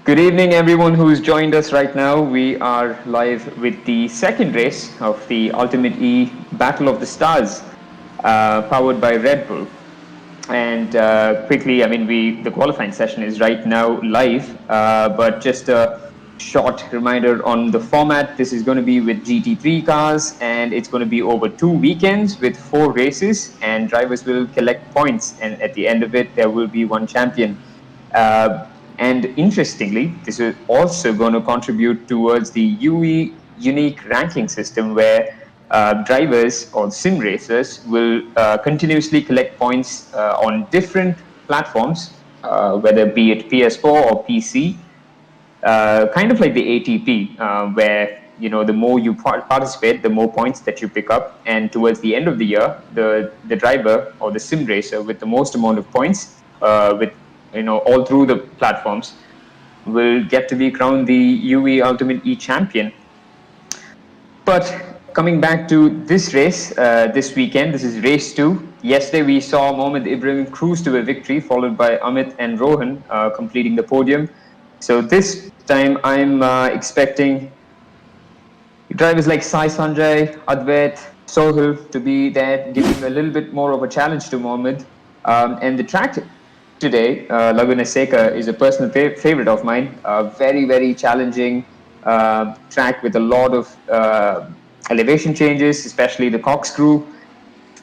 Good evening, everyone who's joined us right now. We are live with the second race of the UltimateE Battle of the Stars, powered by Red Bull. And quickly, the qualifying session is right now live, but just a short reminder on the format. This is going to be with GT3 cars, and it's going to be over 2 weekends with 4 races, and drivers will collect points. And at the end of it, there will be one champion. And interestingly, this is also going to contribute towards the UE unique ranking system where drivers or sim racers will continuously collect points on different platforms, whether be it PS4 or PC, kind of like the ATP, where the more you participate, the more points that you pick up, and towards the end of the year, the driver or the sim racer with the most amount of points, with all through the platforms, will get to be crowned the UE Ultimate E champion. But coming back to this race this weekend, this is race 2. Yesterday we saw Mohamed Ibrahim cruise to a victory, followed by Amit and Rohan completing the podium. So this time I'm expecting drivers like Sai Sanjay, Advait, Sohil to be there, giving a little bit more of a challenge to Mohamed. And the track today, Laguna Seca, is a personal favorite of mine. Very, very challenging track with a lot of elevation changes, especially the corkscrew.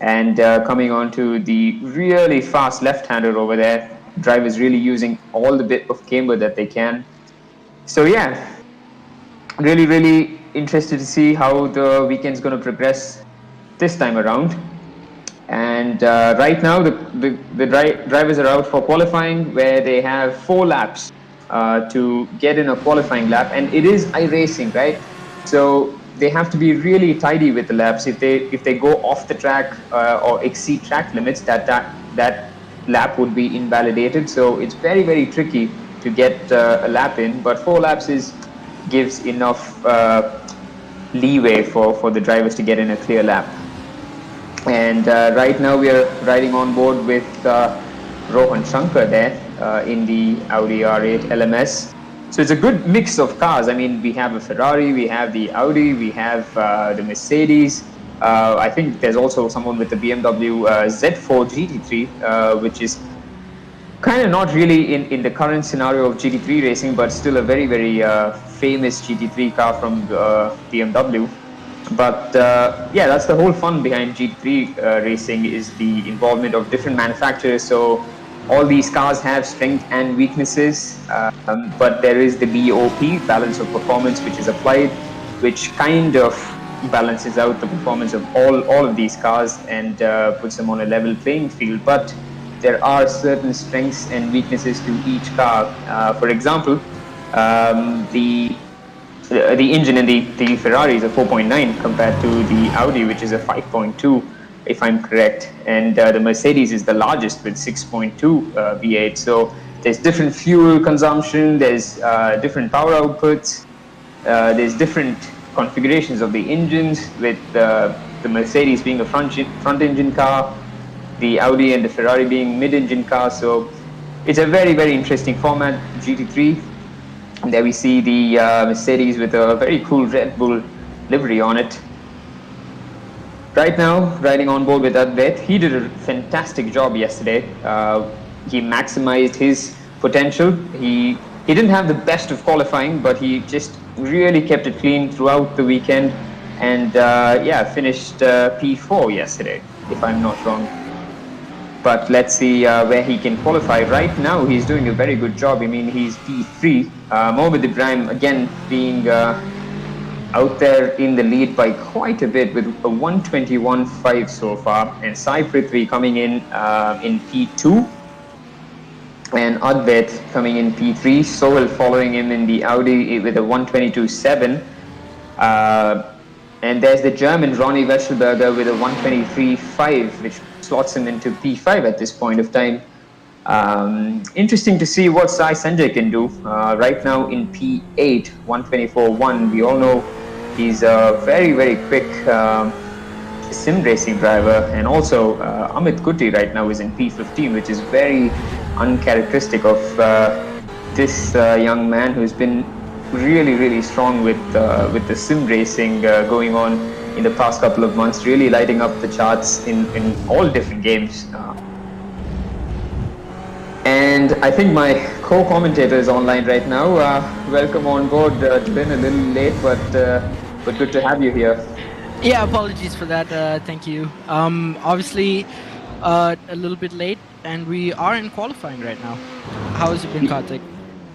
And coming on to the really fast left-hander over there, drivers really using all the bit of camber that they can. So yeah, really, really interested to see how the weekend's going to progress this time around. And right now, the drivers are out for qualifying, where they have 4 laps to get in a qualifying lap, and it is iRacing, right? So they have to be really tidy with the laps. If they go off the track or exceed track limits, that lap would be invalidated. So it's very, very tricky to get a lap in. But 4 laps gives enough leeway for the drivers to get in a clear lap. And right now we are riding on board with Rohan Shankar there in the Audi R8 LMS. So it's a good mix of cars. I mean, we have a Ferrari, we have the Audi, we have the Mercedes. I think there's also someone with the BMW Z4 GT3, which is kind of not really in the current scenario of GT3 racing, but still a very, very famous GT3 car from BMW. But yeah, that's the whole fun behind GT3 racing, is the involvement of different manufacturers. So all these cars have strengths and weaknesses, but there is the BOP, balance of performance, which is applied, which kind of balances out the performance of all of these cars and puts them on a level playing field. But there are certain strengths and weaknesses to each car. For example, the engine in the Ferrari is a 4.9 compared to the Audi, which is a 5.2, if I'm correct. And the Mercedes is the largest with 6.2 V8. So there's different fuel consumption, there's different power outputs, there's different configurations of the engines, with the Mercedes being a front engine car, the Audi and the Ferrari being mid-engine cars. So it's a very, very interesting format, GT3. And there we see the Mercedes with a very cool Red Bull livery on it. Right now, riding on board with Advait, he did a fantastic job yesterday. He maximized his potential. He didn't have the best of qualifying, but he just really kept it clean throughout the weekend. And yeah, finished P4 yesterday, if I'm not wrong. But let's see where he can qualify. Right now, he's doing a very good job. I mean, he's P3. Mohamed Ibrahim, again, being out there in the lead by quite a bit with a 121.5 so far. And Sai Prithvi coming in P2. And Advait coming in P3. Sohil following him in the Audi with a 122.7. And there's the German Ronnie Weschelberger with a 123.5, which slots him into P5 at this point of time. Interesting to see what Sai Sanjay can do. Right now in P8, 124.1. We all know he's a very, very quick sim racing driver. And also Amit Kuti right now is in P15, which is very uncharacteristic of this young man who's been really, really strong with the sim racing going on in the past couple of months, really lighting up the charts in all different games. And I think my co-commentator is online right now. Welcome on board. It's been a little late, but good to have you here. Yeah, apologies for that. Thank you. Obviously, a little bit late, and we are in qualifying right now. How has it been, Karthik?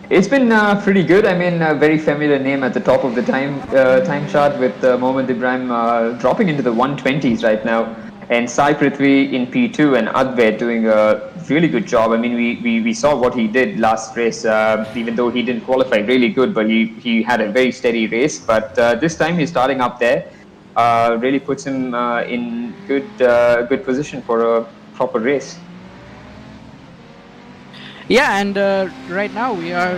It's been pretty good. I mean, a very familiar name at the top of the time chart with Mohammad Ibrahim dropping into the 120s right now, and Sai Prithvi in P2 and Advait doing a really good job. I mean, we saw what he did last race, even though he didn't qualify really good, but he had a very steady race. But this time he's starting up there, really puts him in good position for a proper race. Yeah, and right now we are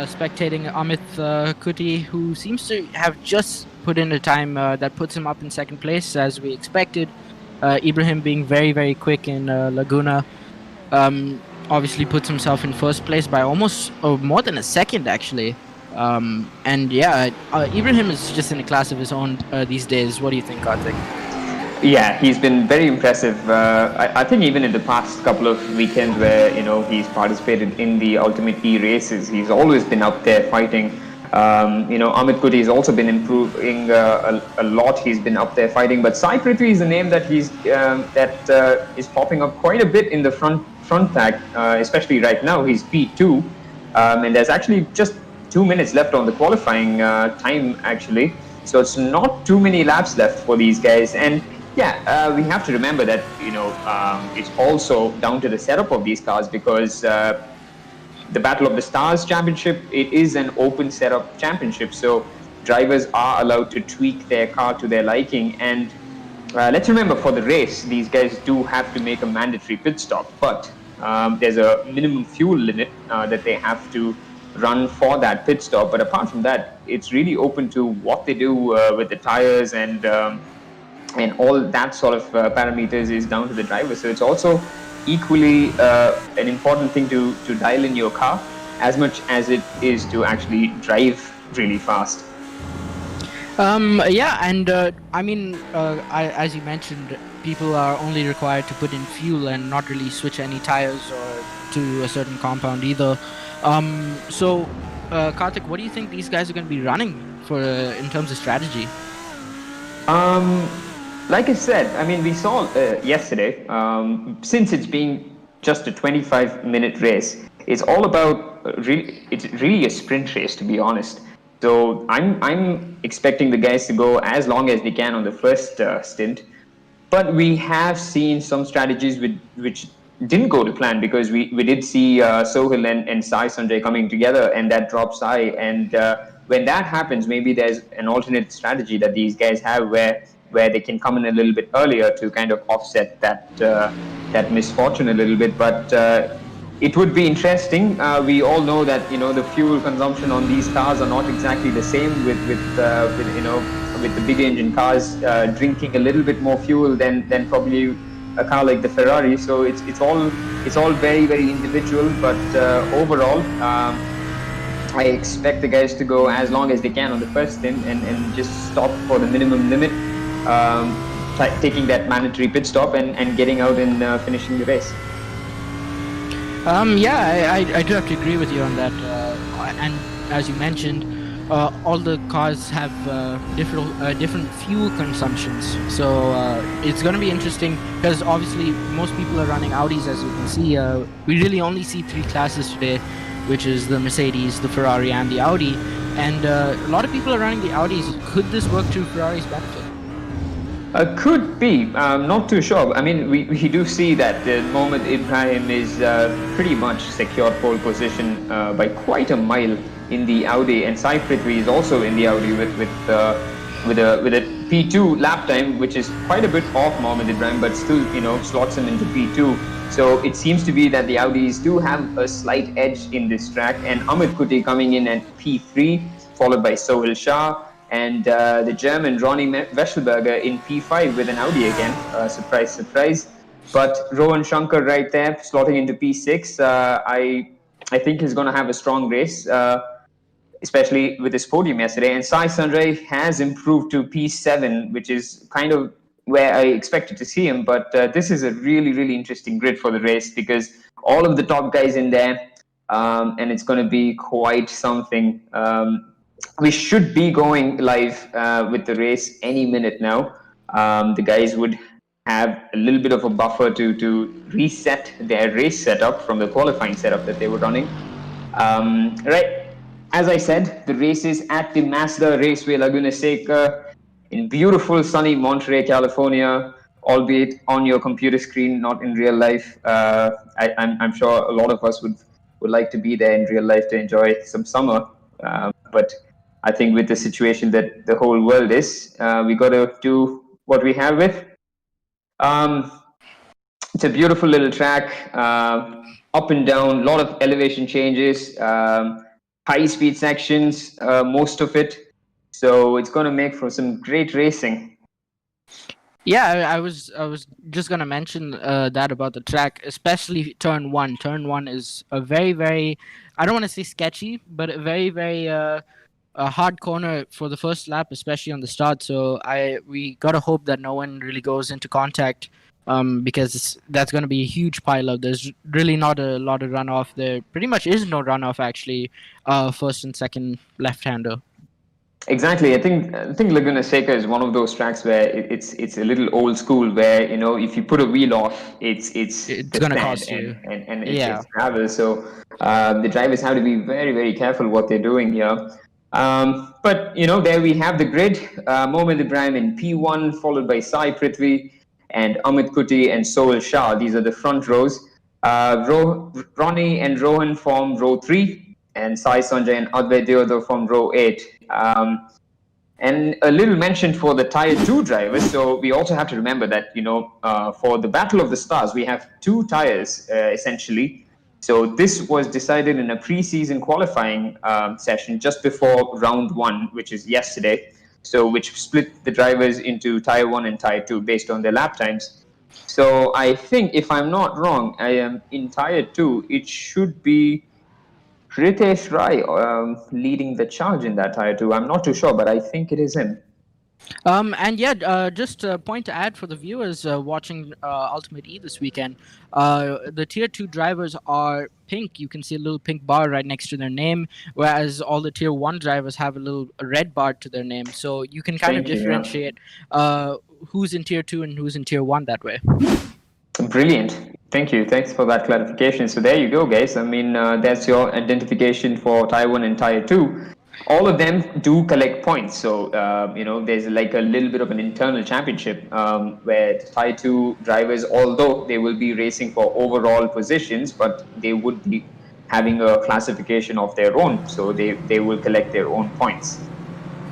spectating Amit Kuti, who seems to have just put in a time that puts him up in second place, as we expected. Ibrahim being very, very quick in Laguna obviously puts himself in first place by almost more than a second, actually. And yeah, Ibrahim is just in a class of his own these days. What do you think, Karthik? Yeah, he's been very impressive. I think even in the past couple of weekends where he's participated in the UltimateE races, he's always been up there fighting. Amit Kuti has also been improving a lot. He's been up there fighting. But Sai Prithvi is a name that is popping up quite a bit in the front pack, especially right now. He's P2, and there's actually just 2 minutes left on the qualifying time, actually. So it's not too many laps left for these guys. And yeah, we have to remember that it's also down to the setup of these cars, because the Battle of the Stars Championship, it is an open setup championship, so drivers are allowed to tweak their car to their liking. And let's remember, for the race, these guys do have to make a mandatory pit stop, but there's a minimum fuel limit that they have to run for that pit stop. But apart from that, it's really open to what they do with the tires, and all that sort of parameters is down to the driver. So it's also equally an important thing to dial in your car, as much as it is to actually drive really fast. Yeah, and I mean, as you mentioned, people are only required to put in fuel and not really switch any tires or to a certain compound either. So, Karthik, what do you think these guys are going to be running for in terms of strategy? Like I said, I mean, we saw yesterday, since it's being just a 25-minute race, it's all about it's really a sprint race, to be honest. So I'm expecting the guys to go as long as they can on the first stint. But we have seen some strategies which didn't go to plan, because we did see Sohail and Sai Sanjay coming together, and that dropped Sai. And when that happens, maybe there's an alternate strategy that these guys have where they can come in a little bit earlier to kind of offset that misfortune a little bit. But it would be interesting. We all know that the fuel consumption on these cars are not exactly the same with the big engine cars drinking a little bit more fuel than probably a car like the Ferrari. So it's all very, very individual. But overall, I expect the guys to go as long as they can on the first stint and just stop for the minimum limit, taking that mandatory pit stop and getting out and finishing the race. Yeah, I do have to agree with you on that. And as you mentioned, all the cars have different fuel consumptions. So it's going to be interesting, because obviously most people are running Audis, as you can see. We really only see three classes today, which is the Mercedes, the Ferrari, and the Audi. And a lot of people are running the Audis. Could this work to Ferrari's benefit? Could be. Not too sure. I mean, we do see that Mohammad Ibrahim is pretty much secured pole position by quite a mile in the Audi, and Sai Prithvi is also in the Audi with a P2 lap time, which is quite a bit off Mohammad Ibrahim, but still slots him into P2. So it seems to be that the Audis do have a slight edge in this track, and Amit Kuti coming in at P3, followed by Sohail Shah, and the German Ronnie Weschelberger in P5 with an Audi again. Surprise, surprise. But Rohan Shankar right there, slotting into P6. I think he's going to have a strong race, especially with his podium yesterday. And Sai Sanjay has improved to P7, which is kind of where I expected to see him. But this is a really, really interesting grid for the race because all of the top guys in there, and it's going to be quite something. We should be going live with the race any minute now. The guys would have a little bit of a buffer to reset their race setup from the qualifying setup that they were running. Right. As I said, the race is at the Mazda Raceway Laguna Seca in beautiful sunny Monterey, California, albeit on your computer screen, not in real life. I'm sure a lot of us would like to be there in real life to enjoy some summer. But I think with the situation that the whole world is, we got to do what we have with. It's a beautiful little track, up and down, a lot of elevation changes, high speed sections, most of it. So it's going to make for some great racing. Yeah, I was just gonna mention that about the track, especially turn one. Turn one is a very, I don't want to say sketchy, but a very a hard corner for the first lap, especially on the start. So we gotta hope that no one really goes into contact, because that's gonna be a huge pileup. There's really not a lot of runoff. There pretty much is no runoff actually. First and second left-hander. Exactly. I think Laguna Seca is one of those tracks where it's a little old school where, if you put a wheel off, it's gonna sand cost you. and Yeah. it's gravel. So the drivers have to be very, very careful what they're doing here. But there we have the grid. Mohamed Ibrahim in P1, followed by Sai Prithvi and Amit Kuti and Sohil Shah. These are the front rows. Ronnie and Rohan form row 3, and Sai Sanjay and Advait Deodar from row 8. And a little mention for the Tier 2 drivers. So we also have to remember that, for the Battle of the Stars, we have 2 tires, essentially. So this was decided in a pre-season qualifying session just before round 1, which is yesterday. So which split the drivers into Tier 1 and Tier 2 based on their lap times. So I think, if I'm not wrong, I am in Tier 2. It should be Ritesh Rai leading the charge in that Tier 2. I'm not too sure, but I think it is him. And yeah, just a point to add for the viewers watching UltimateE this weekend. The tier 2 drivers are pink. You can see a little pink bar right next to their name, whereas all the tier 1 drivers have a little red bar to their name. So you can kind of differentiate who's in tier 2 and who's in tier 1 that way. Brilliant. Thank you. Thanks for that clarification. So there you go, guys. I mean, that's your identification for Tier 1 and Tier 2. All of them do collect points. So, there's like a little bit of an internal championship where Tier 2 drivers, although they will be racing for overall positions, but they would be having a classification of their own. So they will collect their own points.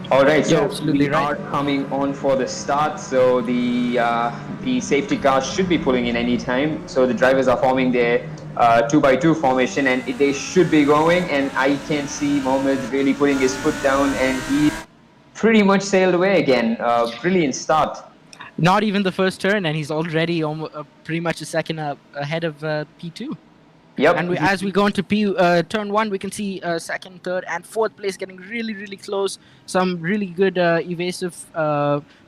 All right, so we are coming on for the start. So the safety cars should be pulling in any time. So the drivers are forming their 2x2 formation, and they should be going. And I can see Mohammed really putting his foot down, and he pretty much sailed away again. Brilliant start. Not even the first turn, and he's already pretty much a second ahead of P2. Yep. And as we go into turn 1, we can see second, third, and fourth place getting really, really close. Some really good evasive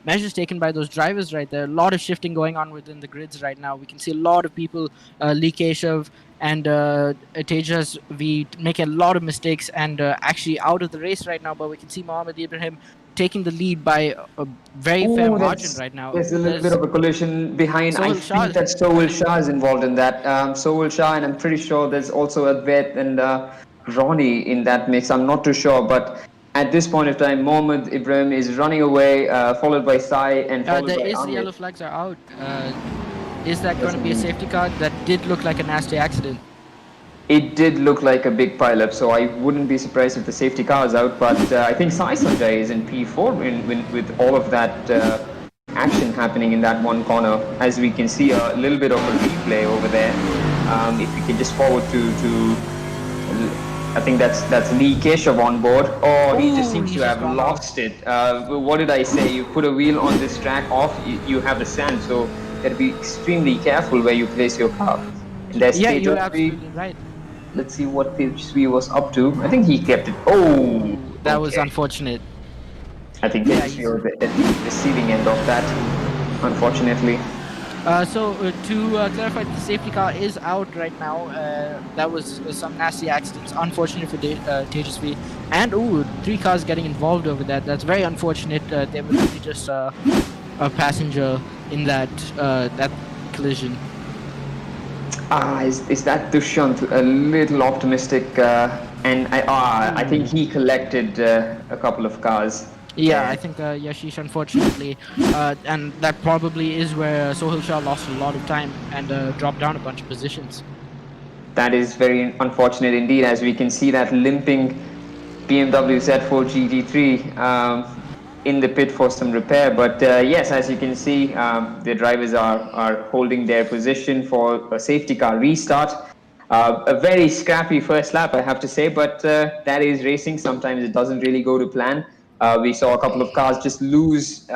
measures taken by those drivers right there. A lot of shifting going on within the grids right now. We can see a lot of people, Lee Keshav and Tejas V, make a lot of mistakes and actually out of the race right now. But we can see Mohamed Ibrahim taking the lead by a very fair margin right now. There's a little bit of a collision behind. I think that Sohil Shah is involved in that. Sohil Shah, and I'm pretty sure there's also Advait and Ronnie in that mix. I'm not too sure, but at this point of time, Mohamed Ibrahim is running away, followed by Sai and followed by Amit. The yellow flags are out. Is that going to be a safety car? That did look like a nasty accident. It did look like a big pileup, so I wouldn't be surprised if the safety car is out. But I think Sai Sanjay is in P4 with all of that action happening in that one corner. As we can see a little bit of a replay over there. If we can just forward to I think that's Lee Keshav on board. Oh, he just seems to have lost it. What did I say? You put a wheel on this track off, you have the sand, so you got to be extremely careful where you place your car. Yeah, you're absolutely right. let's see what Tejasvi was up to. I think he kept it. Oh, That was okay. unfortunate. I think Yeah, Tejasvi was at the receiving end of that, unfortunately. To clarify, the safety car is out right now. That was some nasty accidents. Unfortunate for Tejasvi. And, ooh, 3 cars getting involved over that. That's very unfortunate. There was only just a passenger in that collision. Is that Dushyant a little optimistic? I think he collected a couple of cars. Yeah, And I think Yashish, unfortunately, and that probably is where Sohail Shah lost a lot of time and dropped down a bunch of positions. that is very unfortunate indeed, as we can see that limping BMW Z4 GT3 in the pit for some repair. But yes, as you can see, the drivers are holding their position for a safety car restart. A very scrappy first lap, I have to say, but that is racing. Sometimes it doesn't really go to plan. We saw a couple of cars just lose,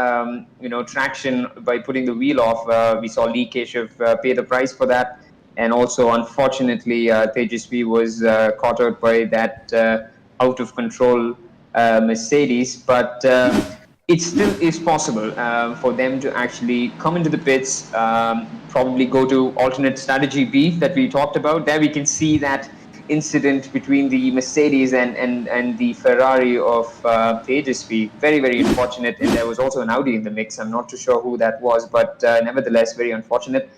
traction by putting the wheel off. We saw Lee Keshav pay the price for that, and also, unfortunately, Tejasvi was caught out by that out of control Mercedes. But it still is possible for them to actually come into the pits, probably go to alternate strategy B that we talked about. There we can see that incident between the Mercedes and the Ferrari of Tejasvi. Very, very unfortunate. And there was also an Audi in the mix. I'm not too sure who that was, but nevertheless, very unfortunate.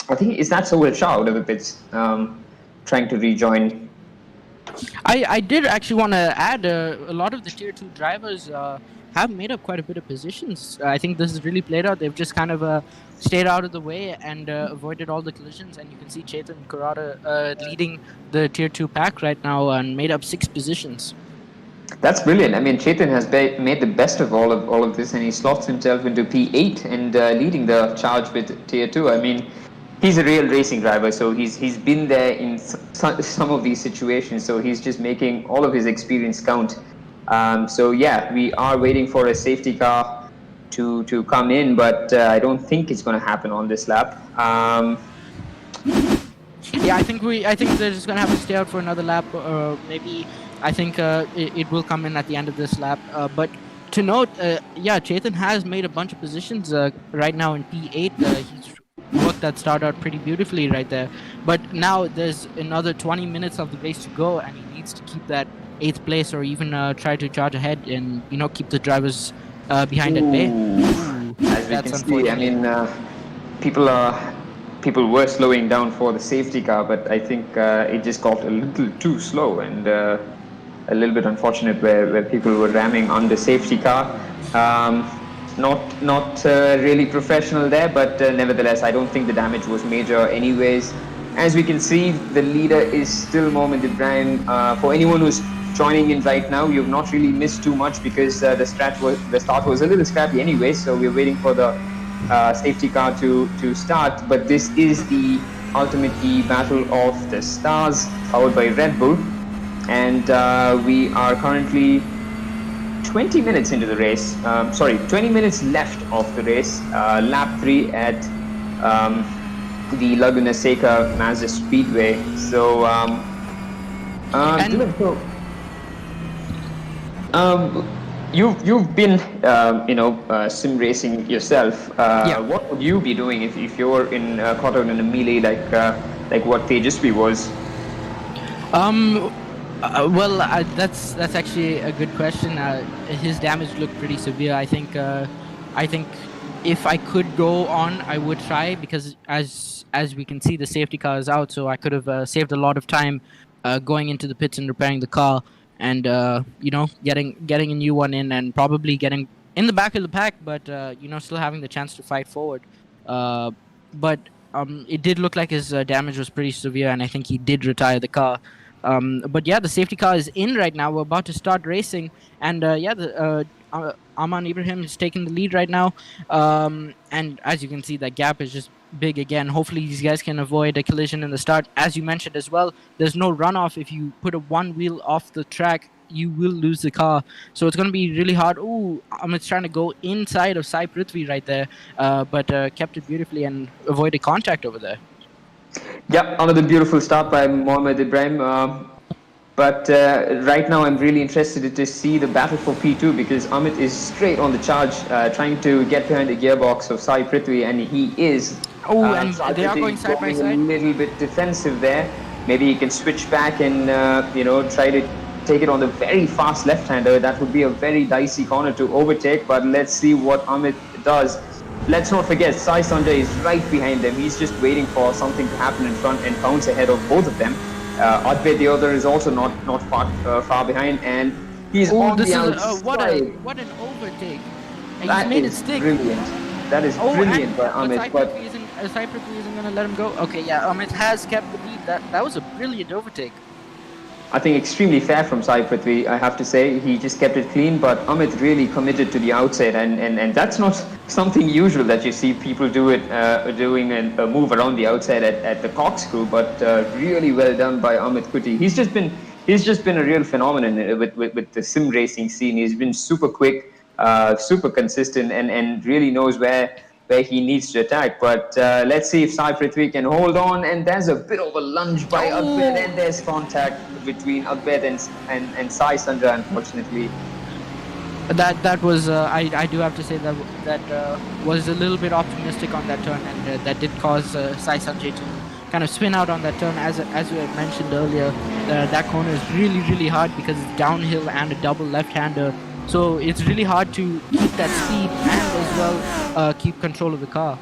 I think, is that Sohail Shah out of the pits, trying to rejoin? I did actually want to add a lot of the tier 2 drivers have made up quite a bit of positions. I think this has really played out. They've just kind of stayed out of the way and avoided all the collisions. And you can see Chetan Kurata leading the tier 2 pack right now and made up 6 positions. That's brilliant. I mean, Chetan has made the best of all of this, and he slots himself into P8 and leading the charge with Tier 2. I mean, he's a real racing driver, so he's been there in some of these situations. So he's just making all of his experience count. So yeah, we are waiting for a safety car to come in, but I don't think it's going to happen on this lap. Yeah, I think they're just gonna have to stay out for another lap. Maybe I think it will come in at the end of this lap. But to note, yeah, Chetan has made a bunch of positions right now in P8. He's worked that start out pretty beautifully right there. But now there's another 20 minutes of the race to go, and he needs to keep that 8th place or even try to charge ahead and keep the drivers behind at bay. As we can see, I mean, people were slowing down for the safety car, but I think it just got a little too slow and a little bit unfortunate where people were ramming on the safety car. Not really professional there, but nevertheless, I don't think the damage was major anyways. As we can see, the leader is still Mohamed Ibrahim. For anyone who's joining in right now, you've not really missed too much because the start was a little scrappy anyway, so we're waiting for the safety car to start. But this is the UltimateE Battle of the Stars, powered by Red Bull, and we are currently 20 minutes into the race. 20 minutes left of the race. Lap 3 at the Laguna Seca Mazda Speedway. So, you've been sim racing yourself. Yeah. What would you be doing if you're caught out in a melee like what Tejasvi was? Well, that's actually a good question. His damage looked pretty severe. I think if I could go on, I would try, because as we can see, the safety car is out, so I could have saved a lot of time going into the pits and repairing the car, and getting a new one in, and probably getting in the back of the pack, but still having the chance to fight forward. But it did look like his damage was pretty severe, and I think he did retire the car. But yeah, the safety car is in right now. We're about to start racing, and Aman Ibrahim is taking the lead right now. And as you can see, that gap is just big again. Hopefully these guys can avoid a collision in the start. As you mentioned as well, there's no runoff. If you put one wheel off the track, you will lose the car. So it's going to be really hard. Ooh, Amit's trying to go inside of Sai Prithvi right there, but kept it beautifully and avoided contact over there. Yeah, another beautiful start by Mohamed Ibrahim. But right now, I'm really interested to see the battle for P2 because Amit is straight on the charge, trying to get behind the gearbox of Sai Prithvi, and he is. Oh, and Sai they are Prithvi going is side by going a side. little bit defensive there. Maybe he can switch back and try to take it on the very fast left-hander. That would be a very dicey corner to overtake. But let's see what Amit does. Let's not forget, Sai Sanjay is right behind them. He's just waiting for something to happen in front and pounce ahead of both of them. Advait, the other, is also not far behind, and he's Oh, on this the is outside. what an overtake! And he's That made it is stick. brilliant. That is Oh, and brilliant by but Amit. But Cyprus isn't gonna let him go. Okay, yeah, Amit has kept the lead. That was a brilliant overtake. I think extremely fair from Sai Prithvi, I have to say. He just kept it clean, but Amit really committed to the outside, and that's not something usual that you see people doing a move around the outside at the corkscrew, but really well done by Amit Kuti. He's just been a real phenomenon with the sim racing scene. He's been super quick, super consistent, and really knows where he needs to attack. But let's see if Sai Prithvi can hold on. And there's a bit of a lunge by Advait, Oh, and there's contact between Advait and Sai Sandra, unfortunately. that was I do have to say that was a little bit optimistic on that turn, and that did cause Sai Sanjay to kind of spin out on that turn. As we had mentioned earlier, that corner is really hard because it's downhill and a double left-hander. So it's really hard to keep that speed and as well keep control of the car.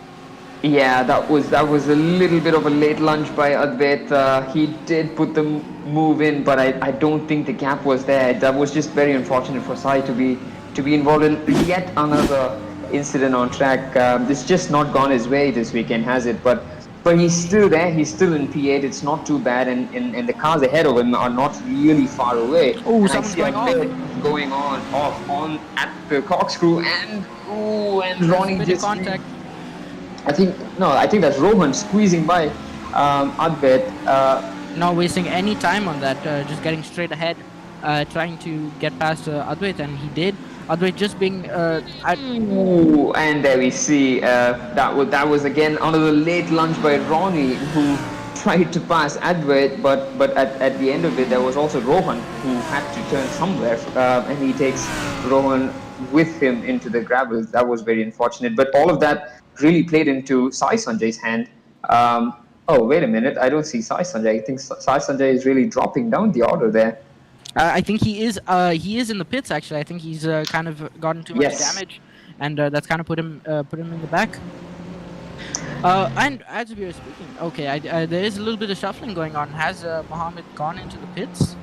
Yeah, that was a little bit of a late lunge by Advait. He did put the move in, but I don't think the gap was there. That was just very unfortunate for Sai to be involved in yet another incident on track. This just not gone his way this weekend, has it? But he's still there. He's still in P8. It's not too bad, and the cars ahead of him are not really far away. Oh, And I someone's see going off. Advait going on at the corkscrew, and There's a Ronnie bit of just. contact. I think that's Rohan squeezing by Advait. Not wasting any time on that, just getting straight ahead, trying to get past Advait, and he did. Advait just being Ooh, and there we see that was again another late lunge by Ronnie, who tried to pass Advait, but at the end of it there was also Rohan who had to turn somewhere, and he takes Rohan with him into the gravels. That was very unfortunate, but all of that really played into Sai Sanjay's hand. Oh, wait a minute, I don't see Sai Sanjay. I think Sai Sanjay is really dropping down the order there. I think he is in the pits actually. I think he's kind of gotten too much Yes. damage, and that's kind of put him in the back. And as we were speaking, okay, there is a little bit of shuffling going on. Has Mohammed gone into the pits?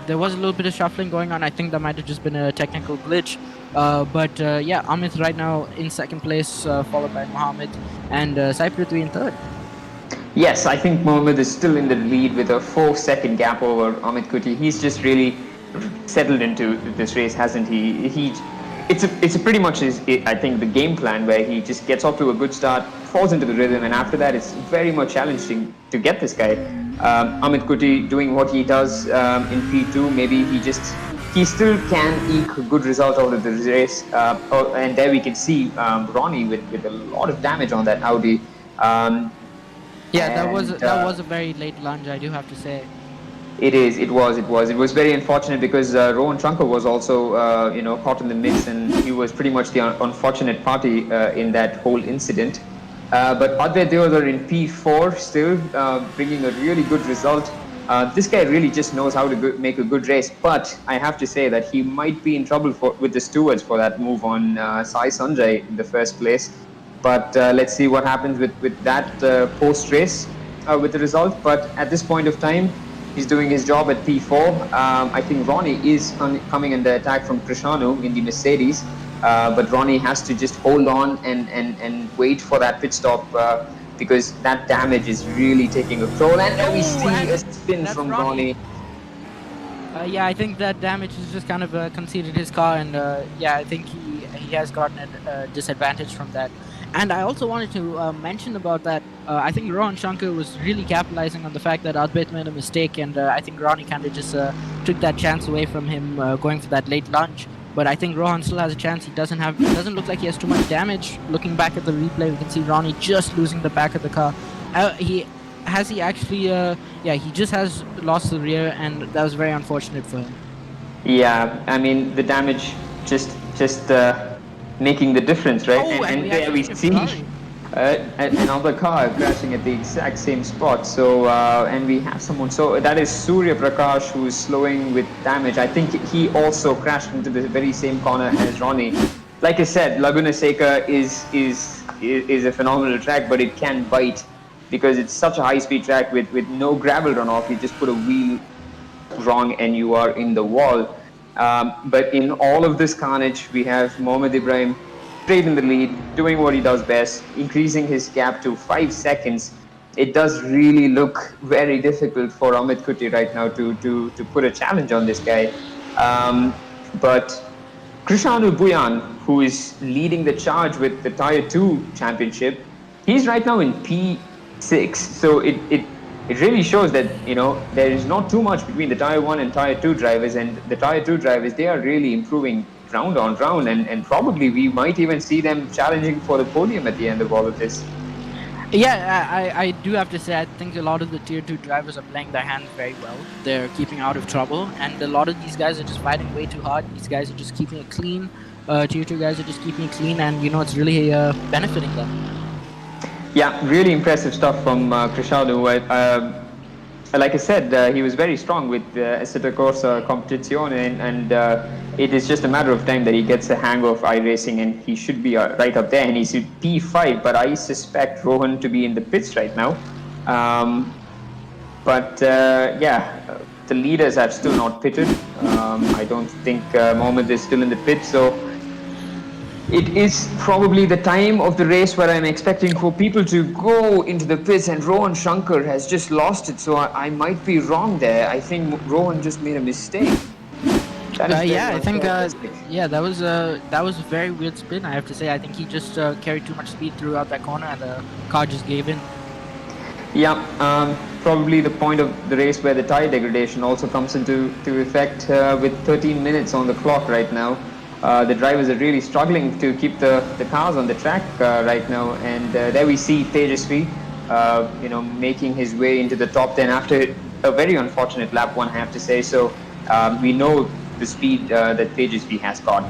There was a little bit of shuffling going on. I think that might have just been a technical glitch. But yeah, Amit right now in second place, followed by Mohammed, and Sai Prithvi in third. Yes, I think Mohammed is still in the lead with a 4-second gap over Amit Kuti. He's just really settled into this race, hasn't he? It's pretty much I think, the game plan where he just gets off to a good start, falls into the rhythm, and after that it's very much challenging to get this guy. Amit Kuti doing what he does in P2, maybe he still can eke a good result out of the race. And there we can see Ronnie with a lot of damage on that Audi. Yeah, that was a very late lunge, I do have to say. It was very unfortunate because Rohan Shankar was also caught in the mix, and he was pretty much the unfortunate party in that whole incident. But Advait Deodhar in P4 still bringing a really good result. This guy really just knows how to make a good race, but I have to say that he might be in trouble with the stewards for that move on Sai Sanjay in the first place. But let's see what happens with that post-race with the result. But at this point of time, he's doing his job at P4. I think Ronnie is coming in the attack from Krishanu in the Mercedes. But Ronnie has to just hold on and wait for that pit stop because that damage is really taking a toll. And now we see a spin from Ronnie. Yeah, I think that damage has just kind of conceded his car, and yeah, I think he has gotten a disadvantage from that. And I also wanted to mention about that. I think Rohan Shankar was really capitalizing on the fact that Advait made a mistake, and I think Ronnie kind of just took that chance away from him going for that late lunge. But I think Rohan still has a chance. It doesn't look like he has too much damage. Looking back at the replay, we can see Ronnie just losing the back of the car. has he actually? He just has lost the rear, and that was very unfortunate for him. Yeah, I mean the damage just making the difference, right? Oh, and And we there actually we see a see Ferrari. another car crashing at the exact same spot. So and we have someone. So that is Surya Prakash who is slowing with damage. I think he also crashed into the very same corner as Ronnie. Like I said, Laguna Seca is a phenomenal track, but it can bite because it's such a high speed track with no gravel runoff. You just put a wheel wrong and you are in the wall. But in all of this carnage, we have Mohamed Ibrahim straight in the lead, doing what he does best, increasing his gap to 5 seconds. It does really look very difficult for Amit Kuti right now to put a challenge on this guy. But Krishanu Buyan, who is leading the charge with the Tier 2 championship, he's right now in P6. So it really shows that, there is not too much between the Tier 1 and Tier 2 drivers. And the Tier 2 drivers, they are really improving round on round. And probably we might even see them challenging for the podium at the end of all of this. Yeah, I do have to say, I think a lot of the tier 2 drivers are playing their hand very well. They're keeping out of trouble, and a lot of these guys are just fighting way too hard. These guys are just keeping it clean. Tier 2 guys are just keeping it clean, and it's really benefiting them. Yeah, really impressive stuff from Krishanu. Like I said, he was very strong with Assetto Corsa Competizione, and it is just a matter of time that he gets the hang of iRacing, and he should be right up there. And he's at P5, but I suspect Rohan to be in the pits right now. The leaders have still not pitted. I don't think Mohammed is still in the pit, so it is probably the time of the race where I'm expecting for people to go into the pits, and Rohan Shankar has just lost it, so I might be wrong there. I think Rohan just made a mistake. I think that was a very weird spin. I have to say, I think he just carried too much speed throughout that corner, and the car just gave in. Yeah, probably the point of the race where the tire degradation also comes into effect with 13 minutes on the clock right now. The drivers are really struggling to keep the cars on the track right now, and there we see Tejasvi, making his way into the top 10 after a very unfortunate lap, one I have to say. So we know the speed that Tejasvi has got.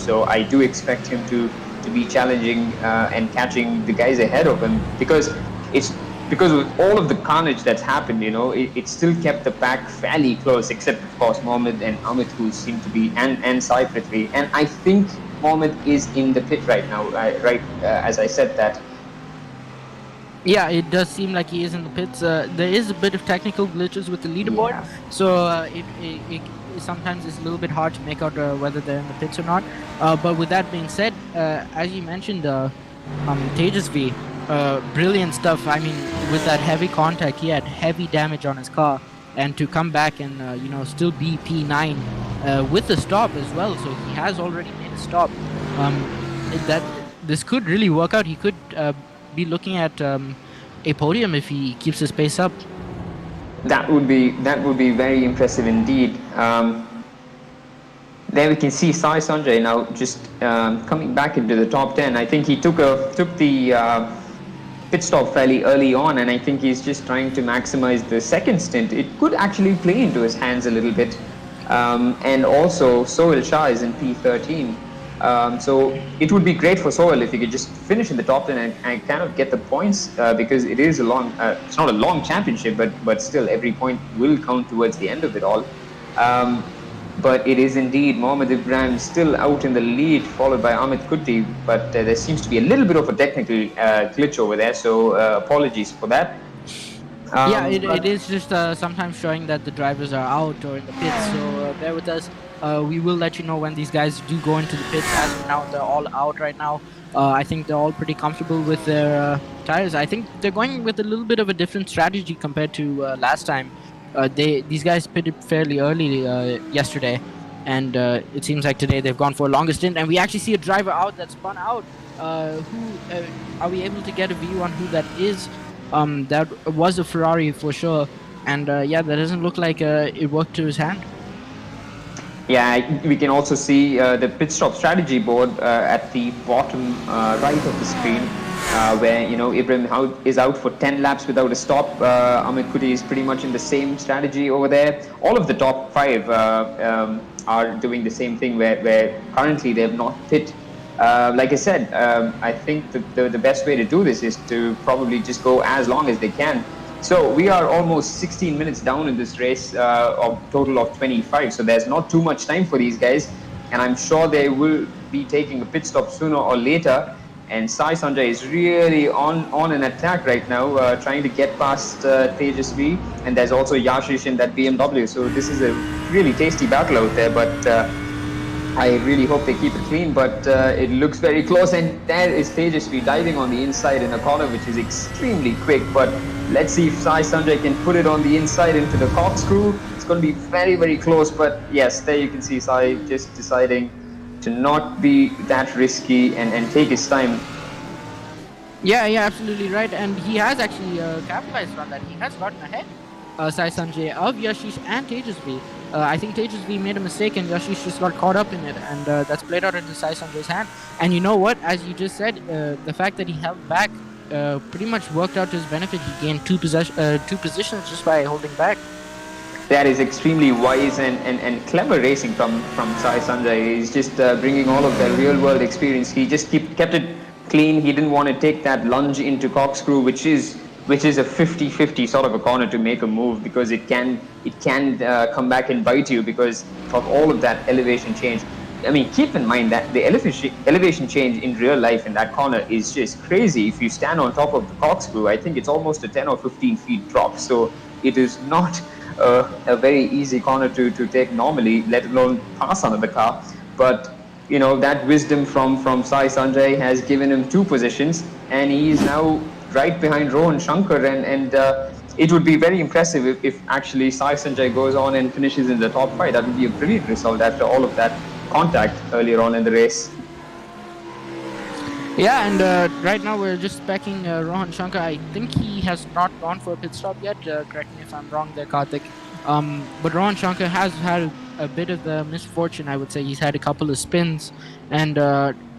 So I do expect him to be challenging and catching the guys ahead of him, because of all of the carnage that's happened, it still kept the pack fairly close, except of course Mohammed and Amit, who seem to be, and Sai Prithvi. And I think Mohammed is in the pit right now, as I said that. Yeah, it does seem like he is in the pits. There is a bit of technical glitches with the leaderboard, so it sometimes it's a little bit hard to make out whether they're in the pits or not. But with that being said, as you mentioned, Tejasvi, brilliant stuff. I mean, with that heavy contact, he had heavy damage on his car, and to come back and still be P9 with a stop as well. So he has already made a stop. That this could really work out. He could be looking at a podium if he keeps his pace up. That would be very impressive indeed. There we can see Sai Sanjay now just coming back into the top 10. I think he took the pit stop fairly early on, and I think he's just trying to maximize the second stint. It could actually play into his hands a little bit. And also Sohail Shah is in P13. So it would be great for Sohail if he could just finish in the top 10 and kind of get the points, because it is it's not a long championship, but still every point will count towards the end of it all. But it is indeed Mohammed Ibrahim still out in the lead, followed by Amit Kuti. But there seems to be a little bit of a technical glitch over there, so apologies for that. It is just sometimes showing that the drivers are out or in the pits, so bear with us. We will let you know when these guys do go into the pits. As of now, they're all out right now. I think they're all pretty comfortable with their tires. I think they're going with a little bit of a different strategy compared to last time. These guys pitted fairly early yesterday, and it seems like today they've gone for a longer stint. And we actually see a driver out that spun out. Are we able to get a view on who that is? That was a Ferrari for sure, and that doesn't look like it worked to his hand. Yeah, we can also see the Pitstop Strategy board at the bottom right of the screen. where Ibrahim is out for 10 laps without a stop. Amit Kuti is pretty much in the same strategy over there. All of the top five are doing the same thing, where currently they have not pit. Like I said, I think the best way to do this is to probably just go as long as they can. So we are almost 16 minutes down in this race, of total of 25. So there's not too much time for these guys, and I'm sure they will be taking a pit stop sooner or later. And Sai Sanjay is really on an attack right now, trying to get past Tejasvi, and there's also Yashish in that BMW. So this is a really tasty battle out there, but I really hope they keep it clean, but it looks very close. And there is Tejasvi diving on the inside in a corner, which is extremely quick. But let's see if Sai Sanjay can put it on the inside into the corkscrew. It's going to be very, very close. But yes, there you can see Sai just deciding to not be that risky and take his time. Yeah, absolutely right. And he has actually capitalized on that. He has gotten ahead, Sai Sanjay, of Yashish and Tejasvi. I think Tejasvi made a mistake and Yashish just got caught up in it, and that's played out into Sai Sanjay's hand. And you know what? As you just said, the fact that he held back pretty much worked out to his benefit. He gained two positions just by holding back. That is extremely wise and clever racing from Sai Sanjay. He's just bringing all of that real-world experience. He just kept it clean. He didn't want to take that lunge into corkscrew, which is a 50-50 sort of a corner to make a move, because it can come back and bite you because of all of that elevation change. I mean, keep in mind that the elevation change in real life in that corner is just crazy. If you stand on top of the corkscrew, I think it's almost a 10 or 15 feet drop. So it is not a very easy corner to take normally, let alone pass under the car. But that wisdom from Sai Sanjay has given him two positions, and he is now right behind Rohan Shankar, and it would be very impressive if actually Sai Sanjay goes on and finishes in the top five. That would be a brilliant result after all of that contact earlier on in the race. Yeah, and right now we're just specking Rohan Shankar. I think he has not gone for a pit stop yet. Correct me if I'm wrong there, Karthik. But Rohan Shankar has had a bit of the misfortune, I would say. He's had a couple of spins, and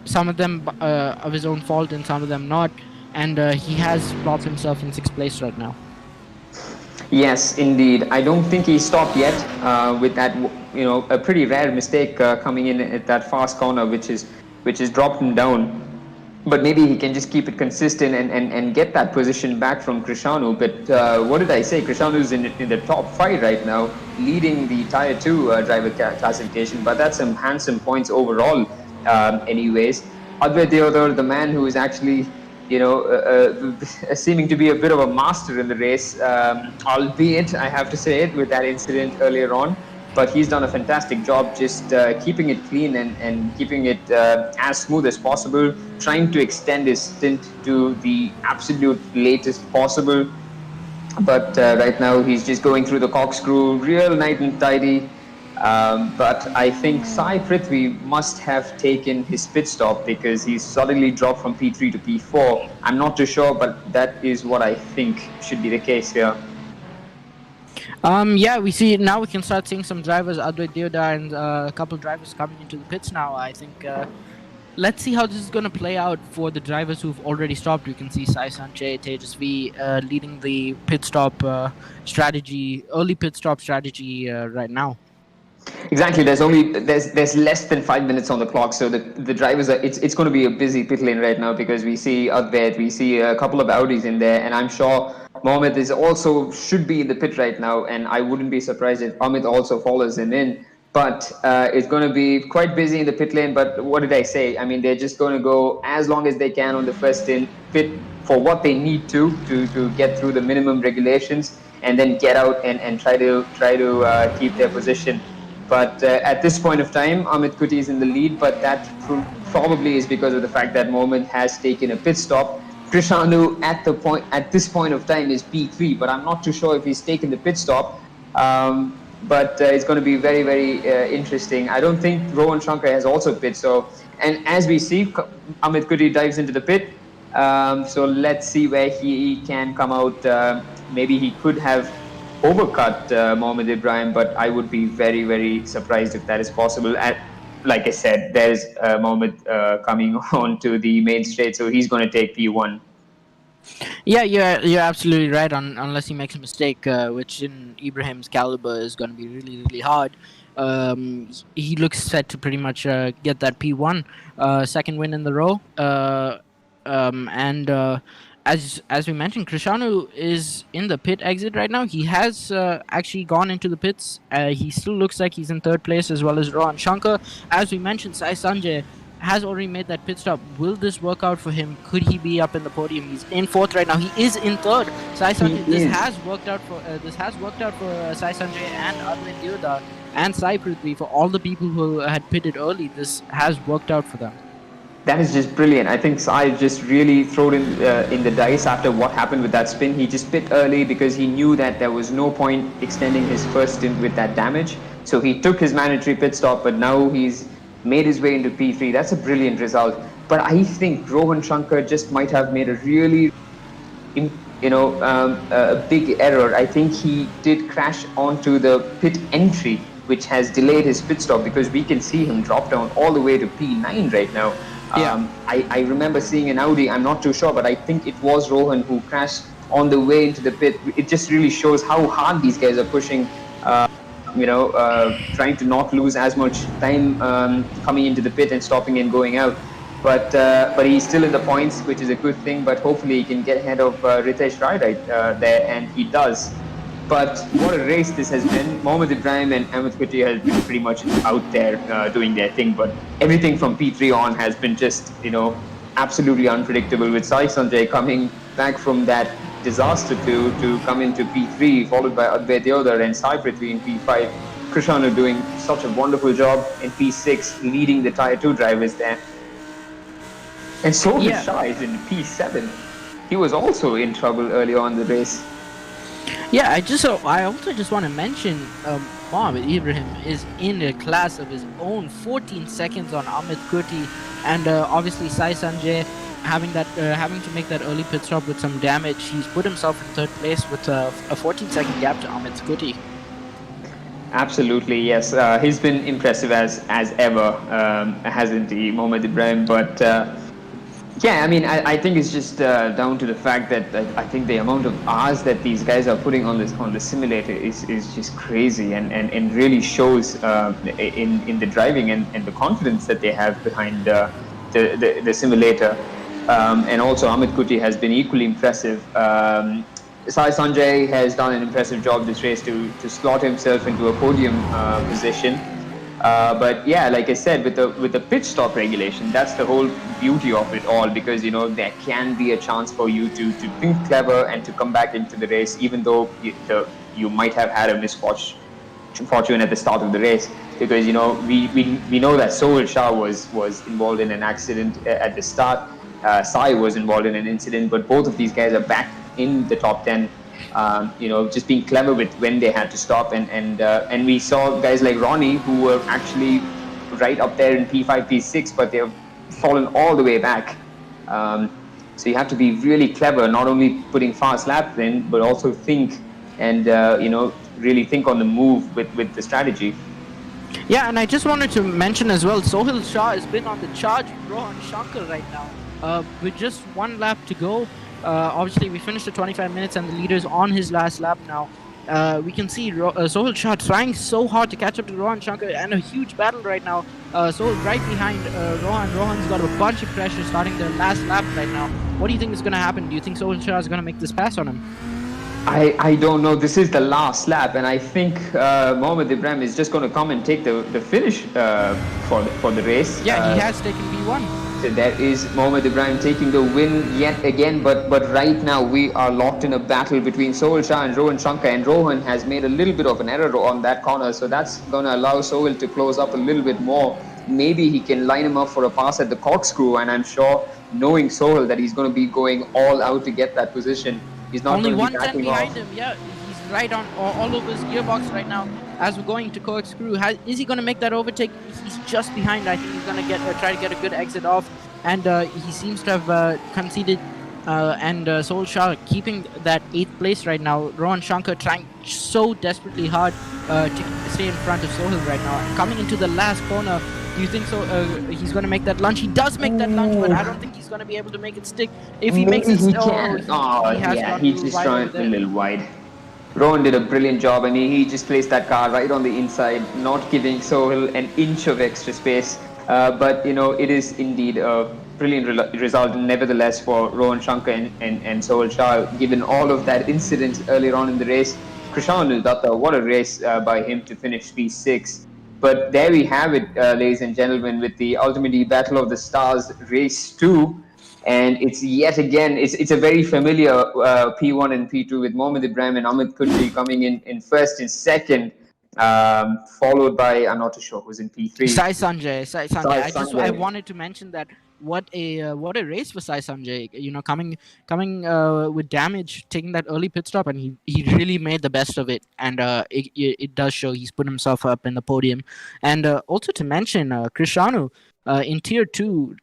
some of them of his own fault and some of them not. And he has plopped himself in 6th place right now. Yes, indeed. I don't think he stopped yet with that, a pretty rare mistake coming in at that fast corner, which is dropped him down. But maybe he can just keep it consistent and get that position back from Krishanu. But what did I say? Krishanu's in the top 5 right now, leading the Tier 2 driver classification. But that's some handsome points overall anyways. Advait Deodhar, the man who is actually seeming to be a bit of a master in the race, albeit, I have to say it, with that incident earlier on. But he's done a fantastic job just keeping it clean and keeping it as smooth as possible, trying to extend his stint to the absolute latest possible. But right now he's just going through the corkscrew, real nice and tidy. But I think Sai Prithvi must have taken his pit stop because he's suddenly dropped from P3 to P4. I'm not too sure, but that is what I think should be the case here. Yeah, we see now. We can start seeing some drivers, Advait Deodhar and a couple drivers coming into the pits now. I think let's see how this is going to play out for the drivers who've already stopped. You can see Sai Sanjay, Tejasvi leading the pit stop strategy, early pit stop strategy right now. Exactly. There's less than 5 minutes on the clock, so the drivers are. It's going to be a busy pit lane right now because we see Advait, we see a couple of Audis in there, and I'm sure Mohammed should be in the pit right now, and I wouldn't be surprised if Amit also follows him in. But it's going to be quite busy in the pit lane. But what did I say? I mean, they're just going to go as long as they can on the first pit for what they need to get through the minimum regulations, and then get out and try to keep their position. But at this point of time, Amit Kuti is in the lead, but that probably is because of the fact that Mohammed has taken a pit stop. Krishanu at this point of time is P3, but I'm not too sure if he's taken the pit stop. But it's going to be very, very interesting. I don't think Rohan Shankar has also pit. So, and as we see, Amit Kuti dives into the pit. So let's see where he can come out. Maybe he could have overcut Mohammed Ibrahim, but I would be very, very surprised if that is possible. And like I said, there's Mohammed coming on to the main straight, so he's going to take P1. Yeah, you're absolutely right. Unless he makes a mistake, which in Ibrahim's caliber is going to be really really hard. He looks set to pretty much get that P1, second win in the row. And as we mentioned, Cristiano is in the pit exit right now. He has actually gone into the pits. He still looks like he's in third place as well as Rohan Shankar. As we mentioned, Sai Sanjay has already made that pit stop. Will this work out for him? Could he be up in the podium? He's in fourth right now. He is in third. Sai He Sanjay. is. This has worked out for Sai Sanjay and Arvind Deodar and Sai Prithvi. For all the people who had pitted early, this has worked out for them. That is just brilliant. I think Sai just really threw in the dice after what happened with that spin. He just pit early because he knew that there was no point extending his first stint with that damage. So he took his mandatory pit stop, but now he's made his way into P3. That's a brilliant result. But I think Rohan Shankar just might have made a really, a big error. I think he did crash onto the pit entry, which has delayed his pit stop because we can see him drop down all the way to P9 right now. I remember seeing an Audi, I'm not too sure, but I think it was Rohan who crashed on the way into the pit. It just really shows how hard these guys are pushing, trying to not lose as much time coming into the pit and stopping and going out. But he's still in the points, which is a good thing. But hopefully he can get ahead of Ritesh Rai there, and he does. But what a race this has been. Mohammad Ibrahim and Amit Kuti has been pretty much out there doing their thing. But everything from P3 on has been just, absolutely unpredictable. With Sai Sanjay coming back from that disaster to come into P3, followed by Advait Deodar and Sai Prithvi in P5. Krishanu doing such a wonderful job in P6, leading the Tier 2 drivers there. And Sohil Shah is in P7. He was also in trouble early on in the race. Yeah, I also just want to mention Mohammad Ibrahim is in a class of his own. 14 seconds on Amit Kuti, and obviously Sai Sanjay having to make that early pit stop with some damage. He's put himself in third place with a 14-second gap to Amit Kuti. Absolutely, yes. He's been impressive as ever, hasn't he, Mohammad Ibrahim? But yeah, I mean, I think it's just down to the fact that I think the amount of hours that these guys are putting on the simulator is just crazy, and really shows in the driving and the confidence that they have behind the simulator. And also Amit Kuti has been equally impressive. Sai Sanjay has done an impressive job this race to slot himself into a podium position. But yeah, like I said, with the pit stop regulation, that's the whole beauty of it all, because there can be a chance for you to think clever and to come back into the race, even though you might have had a misfortune at the start of the race, because we know that Sohil Shah was involved in an accident at the start. Sai was involved in an incident, but both of these guys are back in the top 10. Just being clever with when they had to stop, and we saw guys like Ronnie who were actually right up there in P5, P6, but they have fallen all the way back. So you have to be really clever, not only putting fast laps in, but also think and really think on the move with the strategy. Yeah, and I just wanted to mention as well, Sohil Shah has been on the charge with Rohan Shankar right now, with just one lap to go. Obviously, we finished the 25 minutes, and the leader's on his last lap now. We can see Sohil Shah trying so hard to catch up to Rohan Shankar, and a huge battle right now. Sohil right behind Rohan. Rohan's got a bunch of pressure starting their last lap right now. What do you think is going to happen? Do you think Sohil Shah is going to make this pass on him? I don't know. This is the last lap, and I think Mohammad Ibrahim is just going to come and take the finish for the race. Yeah, he has taken P1. So that is Mohammad Ibrahim taking the win yet again. But right now we are locked in a battle between Sohil Shah and Rohan Shankar, and Rohan has made a little bit of an error on that corner, so that's going to allow Sohil to close up a little bit more. Maybe he can line him up for a pass at the corkscrew, and I'm sure, knowing Sohil, that he's going to be going all out to get that position. He's not only going to be 110 behind off. him. Yeah, he's right on all over his gearbox right now as we're going to corkscrew. Is he going to make that overtake? He's just behind. I think he's going to try to get a good exit off, and he seems to have conceded. And Sohil Shah keeping that 8th place right now. Rohan Shankar trying so desperately hard to stay in front of Sohil right now. Coming into the last corner, Do you think so? He's gonna make that lunge. He does make that lunge, but I don't think he's gonna be able to make it stick. If he makes Maybe it, he oh, can. Oh, he has yeah, gone he too just wide over ran a there. little wide. Rowan did a brilliant job. I mean, he just placed that car right on the inside, not giving Sohail an inch of extra space. But, it is indeed a brilliant result, nevertheless, for Rowan Shankar and Sohail Shah, given all of that incident earlier on in the race. Krishanu Datta, what a race by him to finish P6. But there we have it, ladies and gentlemen, with the UltimateE Battle of the Stars Race 2. And it's yet again, it's a very familiar P1 and P2 with Mohamed Ibrahim and Amit Kutri coming in first and second, followed by, I'm not too sure who's in P3. Sai Sanjay, Sai Sanjay. Sai I Sanjay. wanted to mention that what a race for Sai Sanjay. Coming with damage, taking that early pit stop, and he really made the best of it. And it does show he's put himself up in the podium. And also to mention, Krishanu in tier 2,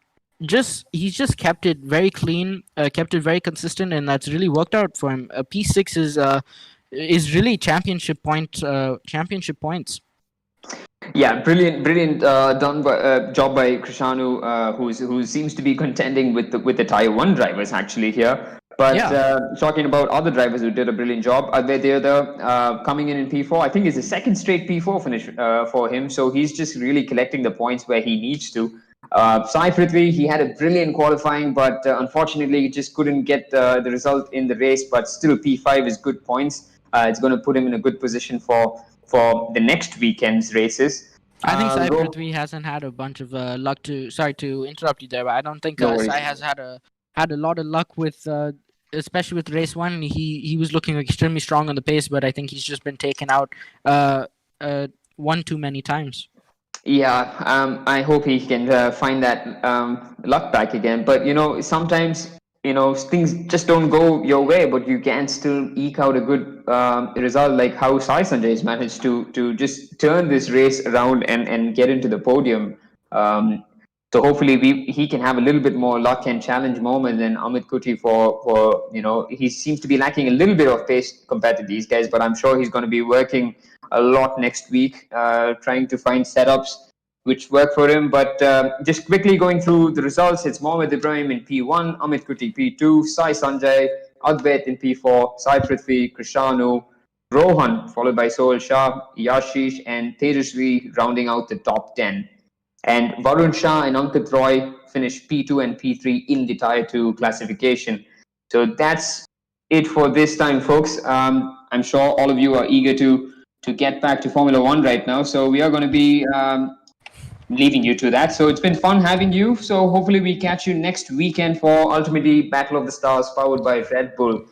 he's just kept it very clean, kept it very consistent, and that's really worked out for him. P6 is really championship points. Yeah, brilliant job by Krishanu, who seems to be contending with the Tier 1 drivers actually here. But Yeah. talking about other drivers who did a brilliant job, Advait coming in P4. I think it's the second straight P4 finish for him. So he's just really collecting the points where he needs to. Sai Prithvi, he had a brilliant qualifying, but unfortunately, he just couldn't get the result in the race. But still, P5 is good points. It's going to put him in a good position for the next weekend's races. I think Sai Prithvi hasn't had a bunch of luck to. Sorry to interrupt you there, but I don't think No worries. Sai has had a lot of luck with, especially with race 1. He was looking extremely strong on the pace, but I think he's just been taken out one too many times. Yeah, I hope he can find that luck back again. But sometimes things just don't go your way, but you can still eke out a good result, like how Sai Sanjay has managed to just turn this race around and get into the podium. So hopefully he can have a little bit more luck and challenge Mohammed than Amit Kuti for he seems to be lacking a little bit of pace compared to these guys, but I'm sure he's going to be working a lot next week, trying to find setups which work for him. But just quickly going through the results, it's Mohamed Ibrahim in P1, Amit Kuti P2, Sai Sanjay, Advait in P4, Sai Prithvi, Krishanu, Rohan, followed by Sohail Shah, Yashish, and Tejasvi rounding out the top 10. And Varun Shah and Ankit Roy finished P2 and P3 in the Tier 2 classification. So that's it for this time, folks. I'm sure all of you are eager to get back to Formula One right now. So we are going to be leaving you to that. So it's been fun having you. So hopefully we catch you next weekend for UltimateE Battle of the Stars, powered by Red Bull.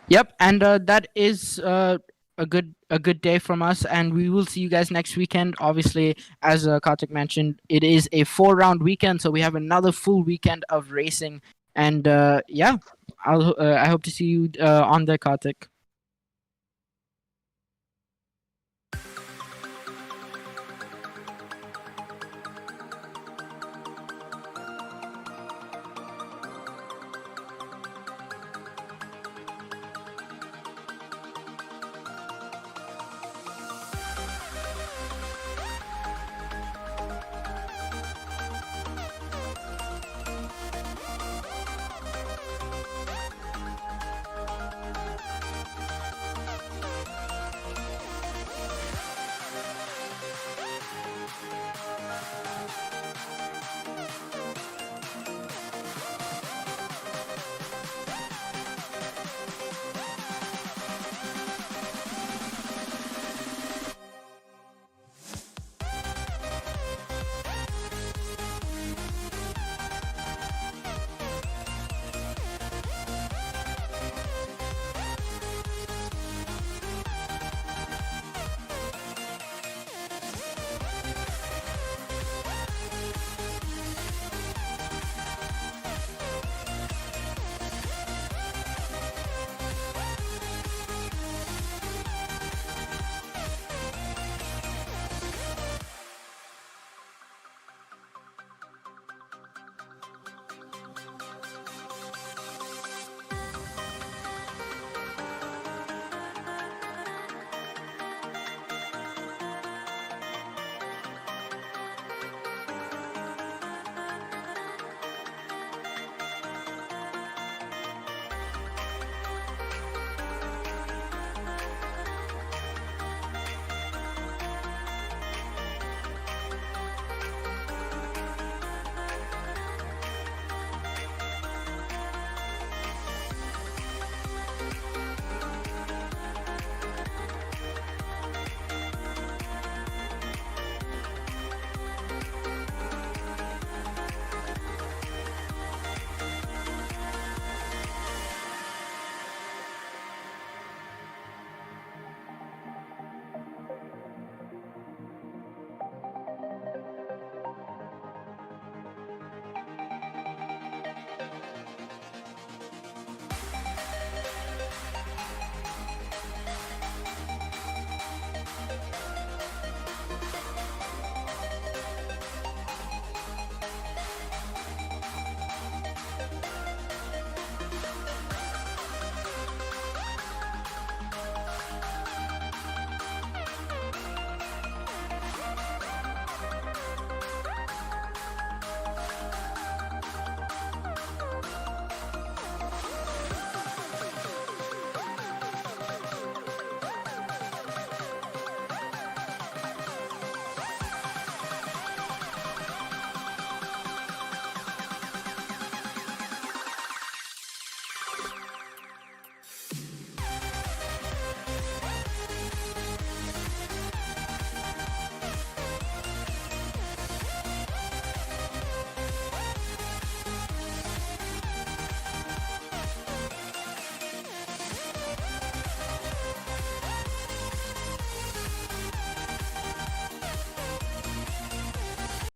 Yep, and that is a good day from us, and we will see you guys next weekend. Obviously, as Kartik mentioned, it is a 4-round weekend, so we have another full weekend of racing. And yeah, I hope to see you on there, Kartik.